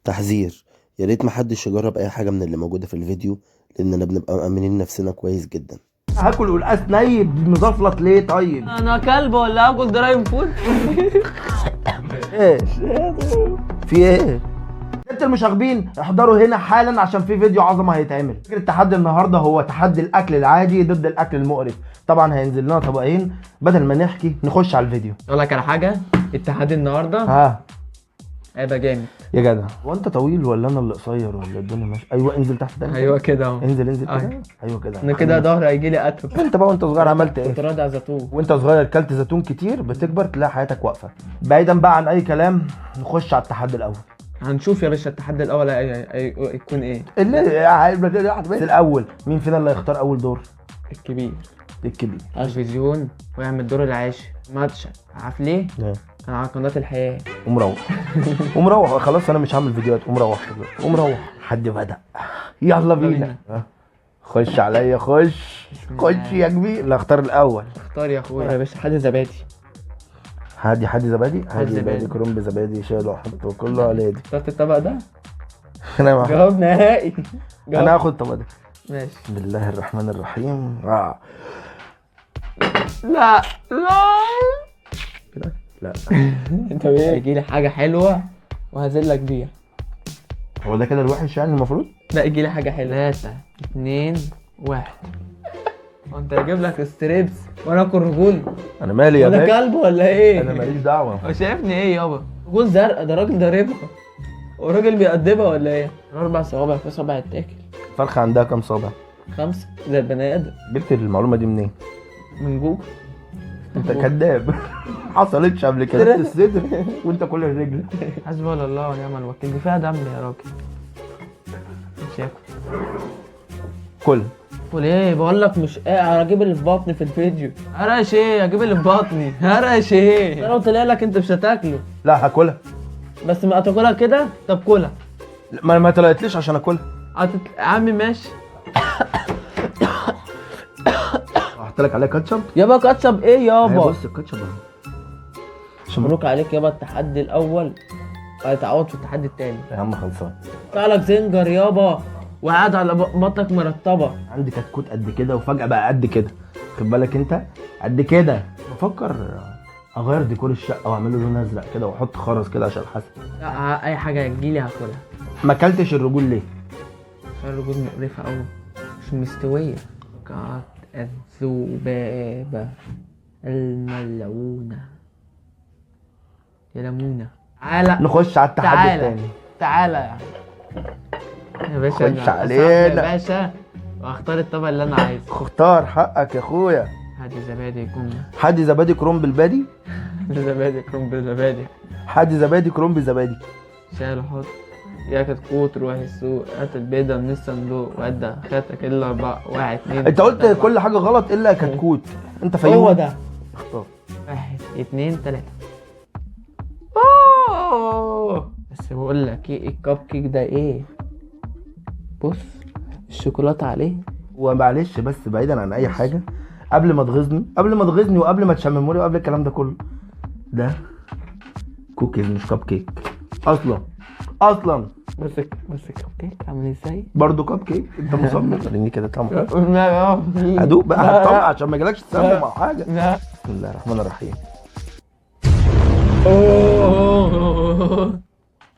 تحذير: يا ريت محدش يجرب اي حاجه من اللي موجوده في الفيديو، لاننا بنبقى مأمنين نفسنا كويس جدا. هاكل قلقاس نايب مزفلط ليه طيب؟ انا كلب ولا اكل درايف فود؟ ايه في ايه؟ انت المشاغبين احضروا هنا حالا عشان في فيديو عظمه هيتعمل. فكره التحدي النهارده هو تحدي الاكل العادي ضد الاكل المقرف. طبعا هينزل لنا طبقين، بدل ما نحكي نخش على الفيديو. اقول لك على حاجه، التحدي النهارده ها هيبقى جامد. يا جدع، هو انت طويل ولا انا اللي قصير ولا الدنيا ماشيه؟ ايوه انزل تحت تاني. ايوه كده اهو. انزل كده. أيوة. ايوه كده. انا كده ظهري هيجي لي قتب. انت بقى وانت صغير عملت كنت ايه؟ رادع زيتون. وانت صغير كلت زيتون كتير، بتكبر تلاقي حياتك واقفه. بعيدا بقى عن اي كلام، نخش على التحدي الاول. هنشوف يا باشا التحدي الاول هيكون ايه. الاول مين فينا اللي هيختار اول دور؟ الكبير. الكبير. تلفزيون ويعمل دور العاشر ماتش. عارف ليه؟ كان على قناه الحياه. ومروح خلاص، انا مش هعمل فيديوهات. ومروح حد بدأ. يلا بينا. خش عليا، خش يا كبير. لا اختار الاول. اختار يا اخويا يا باشا. حد زبادي. حد زبادي. زبادي. كرنب زبادي، شايله وحطه كله على دي. اخترت الطبق ده؟ انا جواب نهائي. انا هاخد الطبق ده. ماشي. بسم الله الرحمن الرحيم. لا كده لا. انت يجي لي حاجه حلوه وهزلك بيها. هو ده كده الوحش يعني المفروض؟ لا يجي لي حاجه حلوه. 3 2 1. وانت هجيب لك ستريبس وانا اكل رجول؟ انا مالي يا انا باشا؟ كلب ولا ايه؟ انا ماليش دعوه. هو شايفني ايه يابا؟ رجول زرقاء، ده راجل ضاربها. هو راجل بيقدمها ولا ايه؟ 4 صوابع، في صابع التاكل. الفرخه عندها كام صابع؟ 5 زي البني ادم. جبت المعلومه دي منين؟ من جوجل. انت كذاب. حصلتش قبل كده. الصدر وانت كل الرجل. حسبي الله ونعم الوكيل. دي فيها دم يا راجل. مش هاكل. كل ايه بقول لك؟ مش هجيب اللي في بطني في الفيديو. هرش ايه؟ هجيب اللي في بطني. هرش ايه؟ انا قلت لك انت مش هتاكله. لا هاكلها. بس ما هتاكلها كده؟ طب كلها. ما طلعتليش عشان اكلها. يا عم ماشي. هحط لك عليها كاتشب. يابا كاتشب ايه يابا؟ بص الكاتشب اهو. مبروك عليك يابا التحدي الاول، هيتعوض في التحدي التاني. يا عم خلصان. طلع لك زنجر يابا وقاعد على بطنك مرتبه. عندي كتكوت قد كده وفجاه بقى قد كده. خد بالك انت قد كده. بفكر اغير ديكور الشقه واعمله لون ازرق كده واحط خرز كده عشان الحسن. لا اي حاجه هتجيلي هاكلها. ما اكلتش الرجول ليه؟ عشان الرجول مقرفه قوي، مش مستويه. قطع الذبابه الملعونه يا لمونه. تعالى نخش على التحدي التاني. تعالى يا باشا. خش علينا يا باشا واختار الطبق اللي انا عايزه. اختار حقك يا اخويا. هادي زبادي يكون. حادي زبادي كرنب البادي. زبادي كرنب زبادي. حادي زبادي كرنب زبادي. شايل حط يا كتكوت. روح السوق هات البيضة من الصندوق وادى خاتك الا 4 1 2. انت قلت كل حاجه غلط الا كتكوت. انت فاهم؟ هو ده. اختار 1 2 3. بس بقول لك ايه، الكب كيك ده ايه؟ بص الشوكولاته عليه. ومعلش بس بعيدا عن اي حاجه، قبل ما تغيظني وقبل ما تشممولي وقبل الكلام ده كله، ده كوكيز مش كب كيك اصلا. بس الكب كيك عامل ازاي؟ برضه كب كيك. انت مصمم. خليني كده طعمه. لا هدوق بقى هتطلع عشان ما يجيلكش تسمم او حاجه. لا. بسم الله الرحمن الرحيم.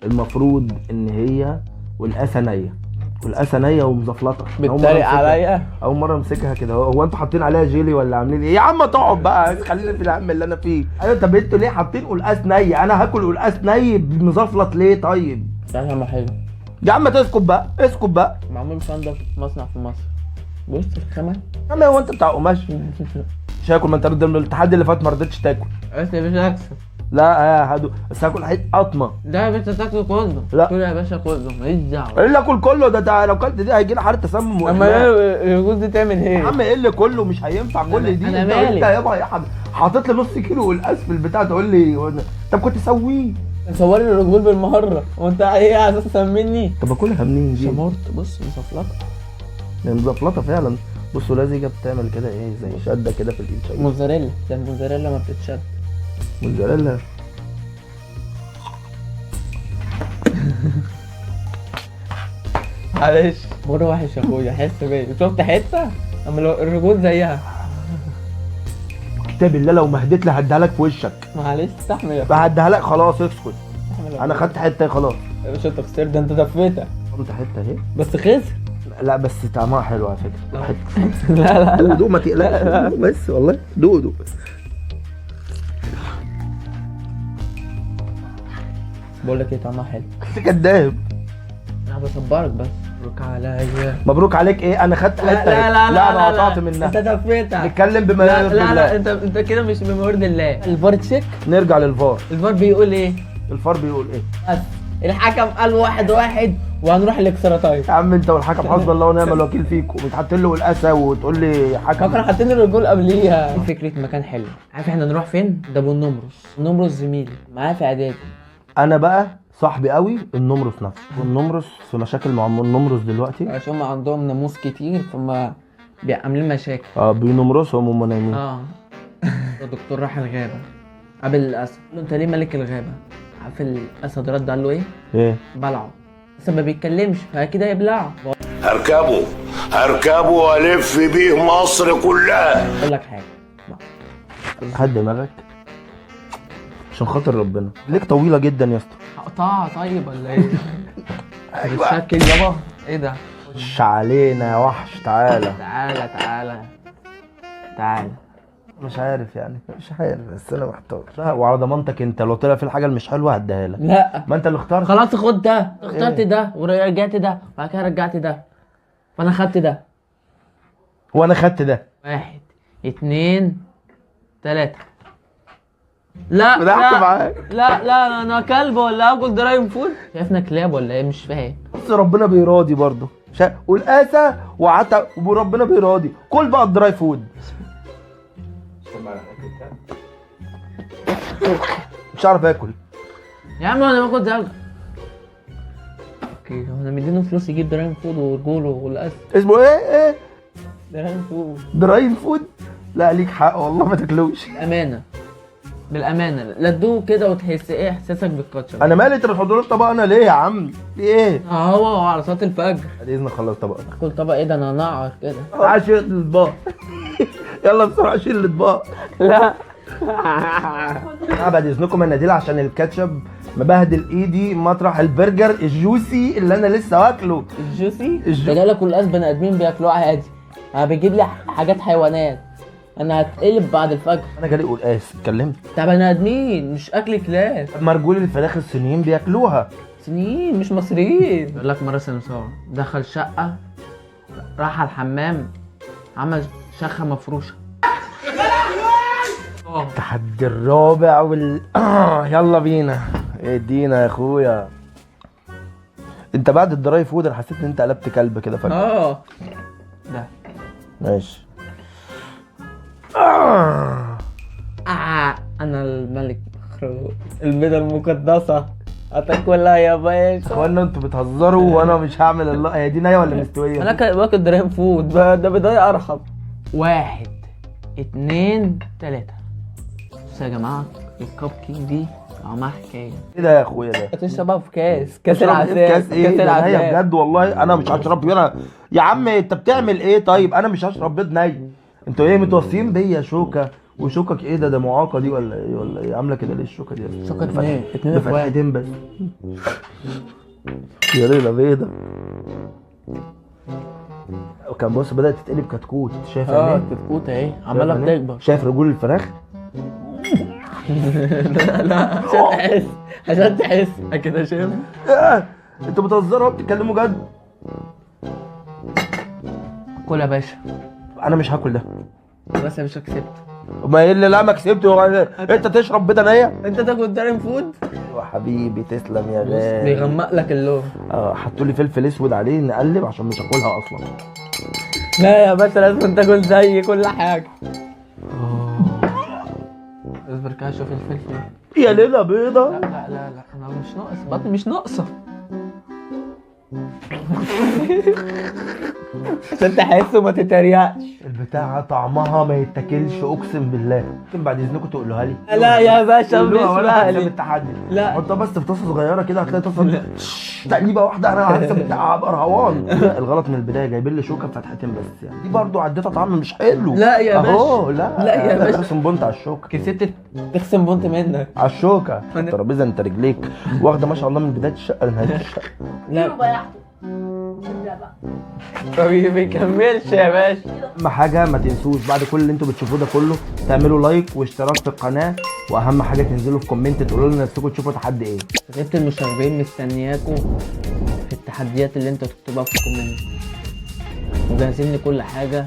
المفروض ان هي والقاسه نيه ومزفلطه. بتتريق عليا؟ اول مره امسكها كده. هو انتوا حاطين عليها جيلي ولا عاملين ايه؟ يا عم تقعد بقى، خلينا في الهم اللي انا فيه. ايوه طب انتوا ليه حاطين قلقاس نيه؟ انا هاكل قلقاس ني مزفلط ليه طيب؟ طعمه حلو يا عم اسكت بقى. معمول في مصنع في مصر. بص الخامة. يا عم هو انت بتاع قماش؟ مش هاكل. ما انت التحدي اللي فات ما رضيتش تاكل. بس يا باشا اكسب. لا هادو بس هاكل حته قطمه. لا يا باشا تاكله كله. لا كله يا باشا كله، ماليش دعوه. ايه اللي اكل كله ده لو كلت دي هيجي لي حاله تسمم. اما الرجول دي تعمل ايه؟ يا عم ايه اللي كله؟ مش هينفع كل دي. انا انت مالي؟ يابا يا حبيبي حاطط لي نص كيلو قلقاس في البتاع تقول لي طب كنت سويه. صور لي الرجول بالمره وانت ايه على اساس تسمني؟ طب اكلها منين دي؟ شمرت. بص مزفلطه. مزفلطه فعلا. بصوا لازجه بتعمل كده ايه زي شده كده في الايد. موزاريلا. ده الموزاريلا ما بتتشد. موزاريلا. معلش مرة وحش يا اخويا، حس بيا. شفت حته اما لو الرجول زيها. كتاب الله لو ما هديت لي هديها لك في وشك. معلش استحمل يا اخويا. هديها لك خلاص، اسكت. استحمل يا انا أخويا. خدت حته خلاص. يا باشا تخسر ده، انت دفيتها خدت حته اهي. بس خسر. لا بس طعمها حلو على فكره. لا لا دوق دوق ما تقلقش، بس والله دوق دوق. بقول لك ايه، طعمها حلو. انت كداب. انا بصبرك بس. مبروك عليا. مبروك عليك ايه؟ انا خدت حته لا لا أهي. لا لا انا لا قطعت انت منها. دفيتها. نتكلم بما لا يرضي لا الله. لا انت كده مش بما يرضي الله. الفار تشيك. نرجع للفار. الفار بيقول ايه؟ الفار بيقول ايه؟ بس الحكم قال 1-1 وهنروح الاكسترا تايم. يا عم انت والحكم حسبي الله ونعم الوكيل فيكم، بتحط له الاسى وتقول لي حكم. فاكر حاطين الرجول قبليها. فكره مكان حلو. عارف احنا نروح فين؟ ده ابو النمرس. النمرس زميلي معايا في اعدادي. انا بقى صاحبي قوي النمرس نفسه، والنمرس في مشاكل مع النمرس دلوقتي. عشان هم عندهم ناموس كتير فهم عاملين مشاكل. بينمرسهم وهم نايمين. الدكتور راح الغابه قابل الاسد، قال له انت ليه ملك الغابه؟ عارف الاسد رد قال له ايه؟ ايه؟ بلعه. الاسد ما بيتكلمش فاكيد هيبلعه. هركبه والف بيه مصر كلها. اقول لك حاجه، هد دماغك عشان خاطر ربنا. ليك طويله جدا يا اسطى. هقطعها طيب ولا ايه؟ بتشكل يابا. ايه ده؟ خش علينا يا وحش، تعالى. تعالى تعالى تعالى. مش عارف يعني، مش عارف بس انا محتار. لا وعلى ضمانتك انت لو طلع في الحاجه اللي مش حلوه هديها لك. لا ما انت اللي اخترت. خلاص خد ده. اخترت إيه؟ ده ورجعت ده وبعد كده رجعت ده، فانا خدت ده. وانا خدت ده. 1 2 3. لا بدأت لا معاك. لا انا كلب ولا اكل درايم فود؟ شايفنا كلاب ولا ايه؟ مش فاهم. بس ربنا بيراضي برضه. والقاسى وعتا وربنا بيراضي. كل بقى الدراي فود. مش عارف اكل. يا عم انا باكل زي اوكي. هو انا مدينه فلوس يجيب درايم فود ورجوله والاسد. اسمه ايه؟ درايم فود. دراين فود. لا ليك حق والله ما تاكلوش. بالامانه لا تدوق كده وتحس ايه احساسك بالكاتشب. انا مالي انت بتحط لي طبقنا ليه يا عم؟ في ايه؟ هو على صلاه الفجر. بعد اذنك خلص طبقنا. كل طبق ايه ده؟ انا نعر كده. تعال شيل الاطباق. يلا بسرعه شيل الاطباق. لا بعد اذنكم انا دي عشان الكاتشب مبهدل ايدي مطرح البرجر الجوسي اللي انا لسه واكله. الجوسي ده جالك والقاس بني ادمين بياكلوه عادي. انا بيجيب لي حاجات حيوانات. انا هتقلب بعد الفجر. انا جالي قلقاس اتكلمت. بتاع بني ادمين مش اكل كلاب. مرجول الفراخ الصينيين بياكلوها. سنين مش مصريين. بيقول لك مره سمسار دخل شقه، راح على الحمام، عمل شقه مفروشه. التحدي الرابع يلا بينا. ادينا يا اخويا. انت بعد الدراي فود انا حسيت ان انت قلبت كلب كده فجاه. ده ماشي. انا الملك البيضه المقدسه هتاكلها يا باشا. اخوانا انتوا بتهزروا وانا مش هعمل هي دي نيه ولا مستويه؟ انا باكل دراهم فود ده بيضايق ارحم. 1 2 3. بصوا يا جماعه الكب كيك دي طعمها حكايه. ايه ده يا اخويا ده؟ هتشربها في كاس تشرب العسل. إيه في كاس ايه؟ كاس ده العسل نية بجد والله انا مش هشرب انا. يا عم انت بتعمل ايه طيب؟ انا مش هشرب بيض ني. انتوا ايه متوصيين بيا شوكه وشوكك ايه ده معاقه دي ولا ايه ولا ايه؟ عامله كده ليه الشوكه دي؟ شوكة اتنين في واحد. فتحتين بس. يا ليلة بيضة. وكان بص بدأت تتقلب كتكوت. شايف عينيه؟ كتكوت اهي عماله بتكبر. شايف رجول الفراخ؟ لا عشان تحس كده. شايف؟ انتوا بتهزروا بتتكلموا جد؟ كل يا باشا. انا مش هاكل ده. بس يا باشا كسبت. ما ايه اللي لا ما كسبت؟ انت تشرب بيضة نية؟ انت تاكل دارين فود؟ يا حبيبي تسلم يا غالي. بيغمق لك اللون. حطوا لي فلفل اسود عليه نقلب عشان مش هاكلها اصلا. لا يا باشا لازم تاكل زي كل حاجه. اصبر كده شوف الفلفل. يا ليلة بيضة. لا انا مش ناقص، بطني مش ناقصه. عشان تحس وما تتريقش. البتاعه طعمها ما يتاكلش اقسم بالله. ممكن بعد اذنكم تقولوها لي؟ لا يا باشا مش قولوها ولا حساب مهلي. التحدي. لا. حطها بس في طاسه صغيره كده، هتلاقي طاسه تقليبه واحده، انا هكسب بتاع ابقى رهوان. الغلط من البدايه، جايبين لي شوكه بفتحتين بس يعني، دي برضو عديتها طعم مش حلو. لا يا باشا. اهو لا لا يا باشا. تخصم بونت على الشوكه، كسبت تخصم بونت منك. على الشوكه. الترابيزه انت رجليك واخده ما شاء الله من بدايه الشقه لنهايه الشقه. لا ضيعته. نبدأ بقى. ما بيكملش يا باشا. اهم حاجه ما تنسوش بعد كل اللي انتوا بتشوفوه ده كله تعملوا لايك واشتراك في القناه، واهم حاجه تنزلوا في كومنت تقولوا لنا نفسكم تشوفوا تحدي ايه. غيبة المشاغبين مستنياكم في التحديات اللي انتوا تكتبوها في الكومنت، وجاهزين لكل حاجه.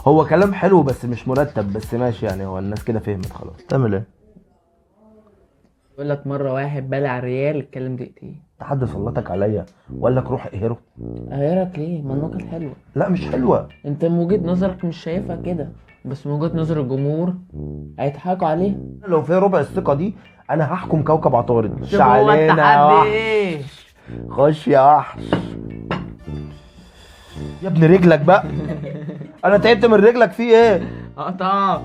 هو كلام حلو بس مش مرتب، بس ماشي يعني، هو الناس كده فهمت خلاص. تعمل ايه؟ يقول لك مره واحد بالع ريال اتكلم دقيقتين. تحدي سلطك عليا وقال لك روح اقهره. اغيرك ليه؟ ما النكت حلوه. لا مش حلوه. انت من وجهه نظرك مش شايفها كده، بس من وجهه نظر الجمهور هيضحكوا عليه. لو في ربع الثقه دي انا هحكم كوكب عطارد. شوف هو التحدي ايه. خش يا وحش يا ابن رجلك بقى. انا تعبت من رجلك، في ايه؟ اقطع.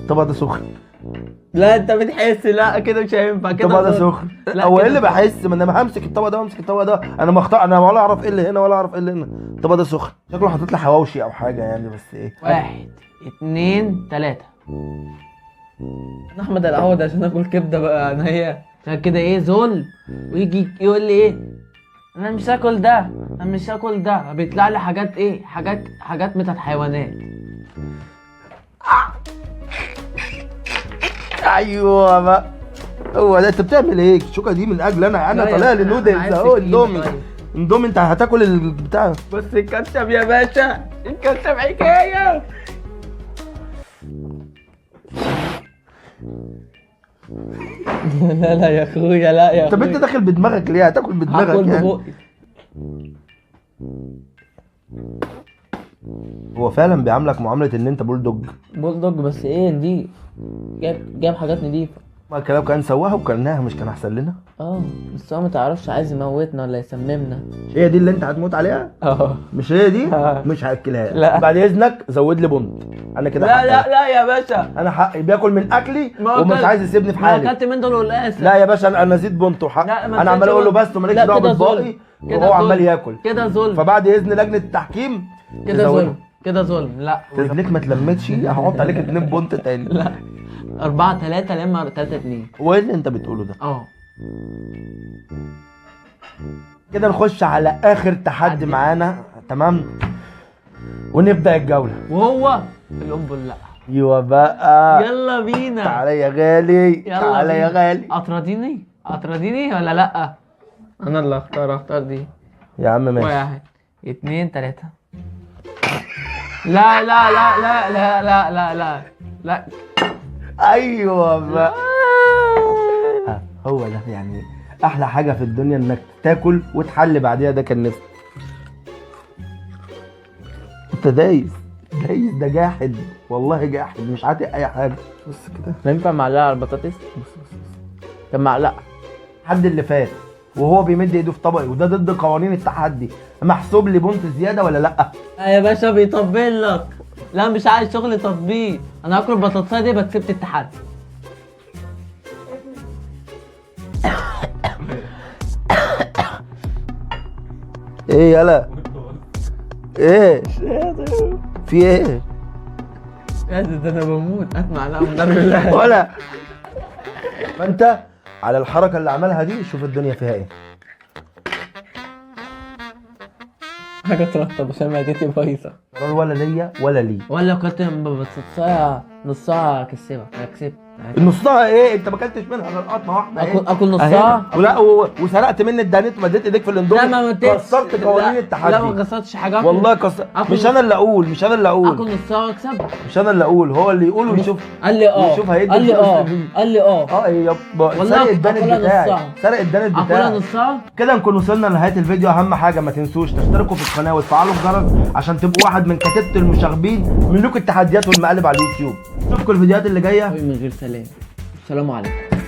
طبعا ده سخن. لا انت بتحس، لا كده مش هينفع كده. الطبق ده ظلم. سخن. لا هو ايه كده اللي ظلم. بحس؟ ما انا همسك الطبق ده وامسك الطبق ده، انا مختار، انا ولا اعرف ايه اللي هنا ولا اعرف ايه اللي هنا. الطبق ده سخن، شكله حاطط لي حواوشي او حاجه يعني، بس ايه. 1 2 3. انا احمد العوض عشان اكل كبده بقى انا، هي عشان كده ايه ظلم. ويجي يقول لي ايه، انا مش هاكل ده، انا مش هاكل ده. بيطلع لي حاجات ايه، حاجات بتاعت حيوانات. ايوه بقى، هو ده. انت بتعمل ايه؟ الشوكه دي من اجل انا لا يا طالع لي أخي، نودلز عايز اهو. سكينة اندومي طيب. اندومي، انت هتاكل البتاع. بس الكاتشب يا باشا، الكاتشب حكايه. لا يا اخويا، لا يا طب انت داخل بدماغك ليه؟ هتاكل بدماغك هاكل يعني. ببقي. هو فعلا بيعاملك معامله ان انت بولدوج. بولدوج بس ايه نضيف، جاب حاجات نضيفه. ما الكلام كان سواها وكلناها، مش كان احسن لنا؟ بس هو ما تعرفش عايز يموتنا ولا يسممنا. هي دي اللي انت هتموت عليها؟ مش هي دي؟ مش هاكلها لك. لا. بعد اذنك زود لي بونت، انا كده لا حقي. لا لا يا باشا. انا حقي، بياكل من اكلي ما ومش أكلت- عايز يسيبني في ما حالي. اكلت من دول والقاسه. لا يا باشا، انا زيد بونت وحق. لا، ما انا عمال تسيبش اقول له بقى. بس ومالكش لا، دعوه كده بباقي، ظلم. كده وهو عمال ظلم. ياكل. كده ظلم. فبعد اذن لجنه التحكيم كده تزوده. ظلم. كده ظلم. لا رجليك ما تلمتش هحط عليك 2 بونت تاني. لا 4-3 لما 3-2. وايه اللي انت بتقوله ده؟ اه كده نخش على اخر تحدي معانا، تمام؟ ونبدا الجوله. وهو القنبل. لا ايوه بقى، يلا بينا. تعالى يا غالي، يلا تعالى يا بينا. غالي. اطرديني ولا لا؟ انا اللي اختار دي. يا عم ماشي. 1 2 3. لا لا لا لا لا لا لا لا لا. ايوه بقى. هو ده يعني احلى حاجه في الدنيا، انك تاكل وتحل بعديها. ده كان نفسي. انت دايس ده جاحد والله، جاحد مش عاتق اي حاجه. بص كده. ما ينفع معلقه على البطاطس؟ طب معلقه. الحد اللي فات وهو بيمد ايده في طبقي، وده ضد قوانين التحدي، محسوب لي بونت زياده ولا لا؟ لا يا باشا بيطبل لك. لا مش عايز شغل تطبيل. انا هاكل البطاطسايه دي بقى كسبت التحدي. ايه يلا؟ ايه؟ في ايه؟ يا ده انا بموت. هات معلقه من ضرب الله. ولا فانت على الحركه اللي عملها دي شوف الدنيا فيها ايه. حاجه ترطب عشان معدتي بايظه. ولا ليا ولا لي. ولا كنت بطاطسايه نصها كسبها. انا كسبت. نصها ايه؟ انت ما اكلتش منها غير قطمه واحده. اكل نصها. ولا وسرقت مني الدانيت ومديت ايديك في الاندومي. لا ما مدتش. كسرت قوانين التحدي. لا ما كسرتش حاجه. والله كسر. مش انا اللي اقول، اكل نصها واكسبها. مش انا اللي اقول، هو اللي يقول ويشوف. قال لي ويشوف هيدي قال لي الفلوس لمين. قال لي ايه يابا، سرق الدانت أكلها بتاعي، نصها. سرق الدانت اكلها بتاعي. نصها. كده نكون وصلنا لنهايه الفيديو. اهم حاجه ما تنسوش تشتركوا في القناه وتفعلوا الجرس عشان تبقوا واحد من كتيبه المشاغبين ملوك التحديات والمقالب على اليوتيوب. اشوفكم الفيديوهات اللي جايه. من غير سلام. السلام عليكم.